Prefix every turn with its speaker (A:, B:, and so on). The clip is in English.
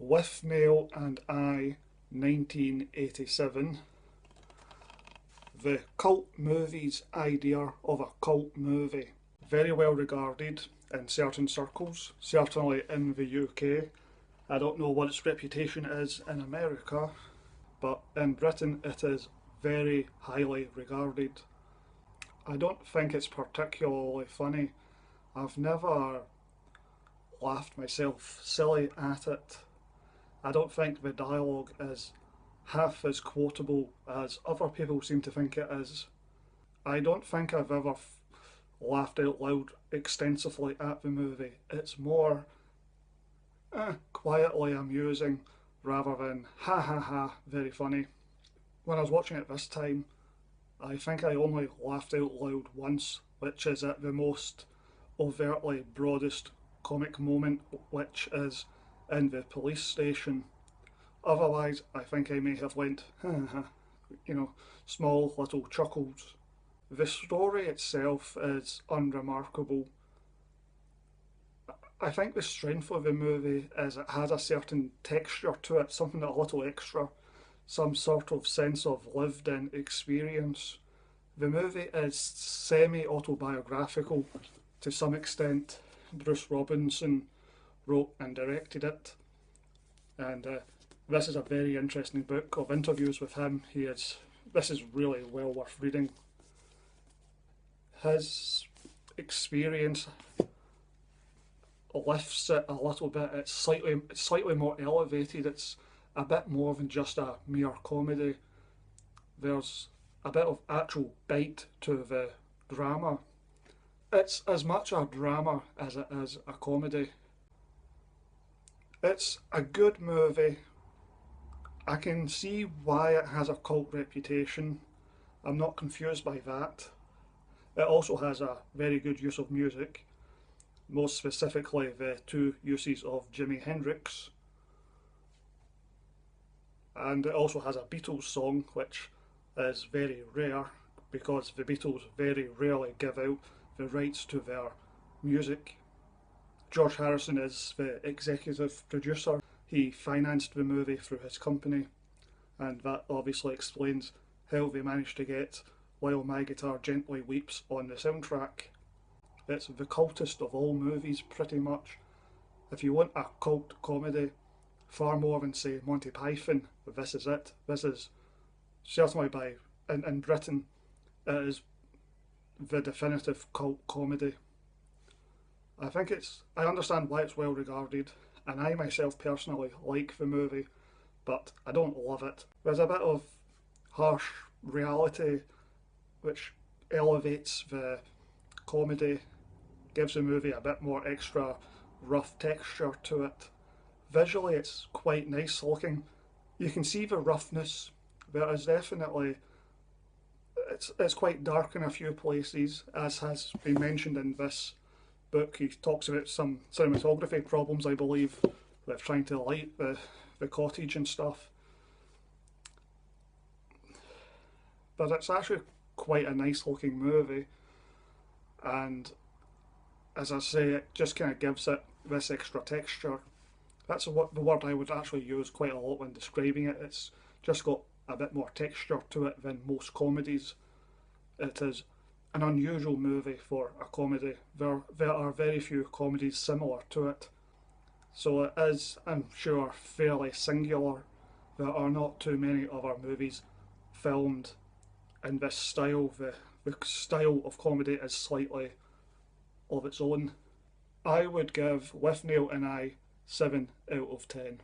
A: Withnail and I, 1987. The cult movie's idea of a cult movie. Very well regarded in certain circles, certainly in the UK. I don't know what its reputation is in America, but in Britain it is very highly regarded. I don't think it's particularly funny. I've never laughed myself silly at it. I don't think the dialogue is half as quotable as other people seem to think it is. I don't think I've ever laughed out loud extensively at the movie. It's more quietly amusing rather than ha ha ha, very funny. When I was watching it this time, I think I only laughed out loud once, which is at the most overtly broadest comic moment, which is in the police station. Otherwise, I think I may have went, ha ha, small little chuckles. The story itself is unremarkable. I think the strength of the movie is it has a certain texture to it, something a little extra, some sort of sense of lived in experience. The movie is semi-autobiographical to some extent. Bruce Robinson wrote and directed it, and this is a very interesting book of interviews with him. This is really well worth reading. His experience lifts it a little bit. It's slightly more elevated. It's a bit more than just a mere comedy. There's a bit of actual bite to the drama. It's as much a drama as it is a comedy. It's a good movie. I can see why it has a cult reputation. I'm not confused by that. It also has a very good use of music, most specifically the two uses of Jimi Hendrix. And it also has a Beatles song, which is very rare because the Beatles very rarely give out the rights to their music. George Harrison is the executive producer. He financed the movie through his company, and that obviously explains how they managed to get While My Guitar Gently Weeps on the soundtrack. It's the cultist of all movies, pretty much. If you want a cult comedy, far more than, say, Monty Python, this is it. This is certainly in Britain, it is the definitive cult comedy. I understand why it's well regarded, and I myself personally like the movie, but I don't love it. There's a bit of harsh reality which elevates the comedy, gives the movie a bit more extra rough texture to it. Visually it's quite nice looking. You can see the roughness. There is definitely, it's quite dark in a few places, as has been mentioned in this book. He talks about some cinematography problems, I believe, with trying to light the cottage and stuff. But it's actually quite a nice looking movie, and as I say, it just kind of gives it this extra texture. That's the word I would actually use quite a lot when describing it. It's just got a bit more texture to it than most comedies. It is an unusual movie for a comedy. There are very few comedies similar to it, so it is, I'm sure, fairly singular. There are not too many other movies filmed in this style. The style of comedy is slightly of its own. I would give Withnail and I 7 out of 10.